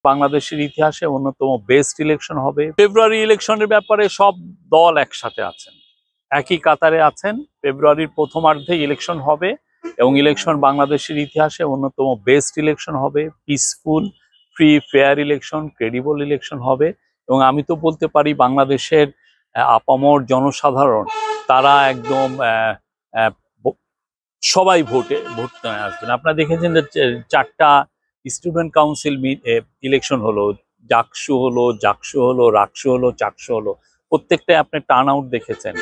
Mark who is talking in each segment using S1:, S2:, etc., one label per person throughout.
S1: বাংলাদেশের ইতিহাসে অন্যতম বেস্ট ইলেকশন হবে। ফেব্রুয়ারি ইলেকশনের ব্যাপারে সব দল একসাথে আছেন, একই কাতারে আছেন। ফেব্রুয়ারির প্রথমার্ধে ইলেকশন হবে এবং ইলেকশন বাংলাদেশের ইতিহাসে অন্যতম বেস্ট ইলেকশন হবে। Peaceful, free, fair election, credible election হবে। এবং আমি তো বলতে পারি বাংলাদেশের আপামর জনসাধারণ তারা একদম সবাই ভোট আসবেন। আপনারা দেখেছেন যে 4টা স্টুডেন্ট কাউন্সিল ইলেকশন হলো, জাকসু হলো, রাকসু হলো, চাকসু হলো। প্রত্যেকটাই আপনি টার্ন আউট দেখেছেন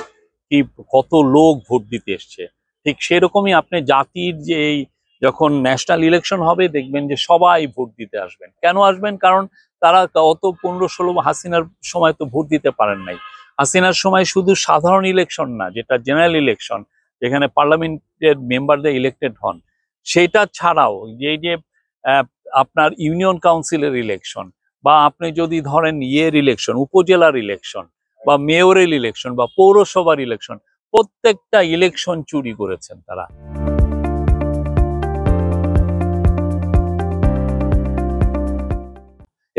S1: কি কত লোক ভোট দিতে এসছে। ঠিক সেরকমই আপনি জাতির যে এই যখন ন্যাশনাল ইলেকশন হবে দেখবেন যে সবাই ভোট দিতে আসবেন। কেন আসবেন? কারণ তারা অত 15-16 হাসিনার সময় তো ভোট দিতে পারেন নাই। হাসিনার সময় শুধু সাধারণ ইলেকশন না, যেটা জেনারেল ইলেকশন, যেখানে পার্লামেন্টের মেম্বারদের ইলেক্টেড হন, সেটা ছাড়াও যে আপনার ইউনিয়ন কাউন্সিলের ইলেকশন, বা আপনি যদি ধরেন ইলেকশন, উপজেলার ইলেকশন, বা মেয়রের ইলেকশন, বা পৌরসভার ইলেকশন, প্রত্যেকটা ইলেকশন চুরি করেছেন তারা।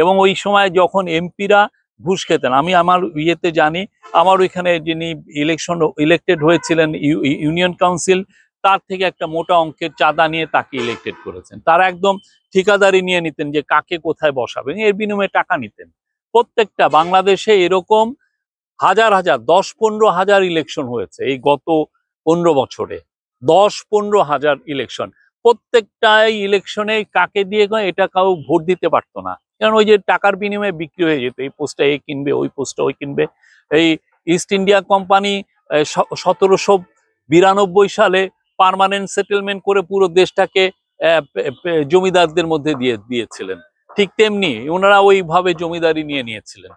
S1: এবং ওই সময় যখন এমপিরা ঘুষ খেতেন, আমি আমার ইয়েতে জানি, আমার ওইখানে যিনি ইলেক্টেড হয়েছিলেন ইউনিয়ন কাউন্সিল, তার থেকে একটা মোটা অঙ্কের চাঁদা নিয়ে তাকে ইলেক্টেড করেছেন। তারা একদম ঠিকাদারি নিয়ে নিতেন যে কাকে কোথায় বসাবেন, এর বিনিময়ে টাকা নিতেন। প্রত্যেকটা বাংলাদেশে এরকম হাজার হাজার 10-15 হাজার ইলেকশন হয়েছে এই গত 15 বছরে। 10-15 হাজার ইলেকশন। প্রত্যেকটাই ইলেকশনে কাকে দিয়ে এটা কাউ ভোট দিতে পারতো না, কারণ ওই যে টাকার বিনিময়ে বিক্রি হয়ে যেত। এই পোস্টটা এ কিনবে, ওই পোস্টটা ওই কিনবে। এই ইস্ট ইন্ডিয়া কোম্পানি 1792 সালে পার্মানেন্ট সেটেলমেন্ট করে পুরো দেশটাকে জমিদারদের মধ্যে দিয়েছিলেন। ঠিক তেমনি ওনারা ওইভাবে জমিদারি নিয়ে নিয়েছিলেন।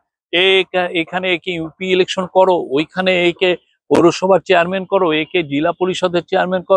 S1: এখানে একে ইউপি ইলেকশন করো, ওইখানে একে পৌরসভার চেয়ারম্যান করো, একে জেলা পরিষদের চেয়ারম্যান করো।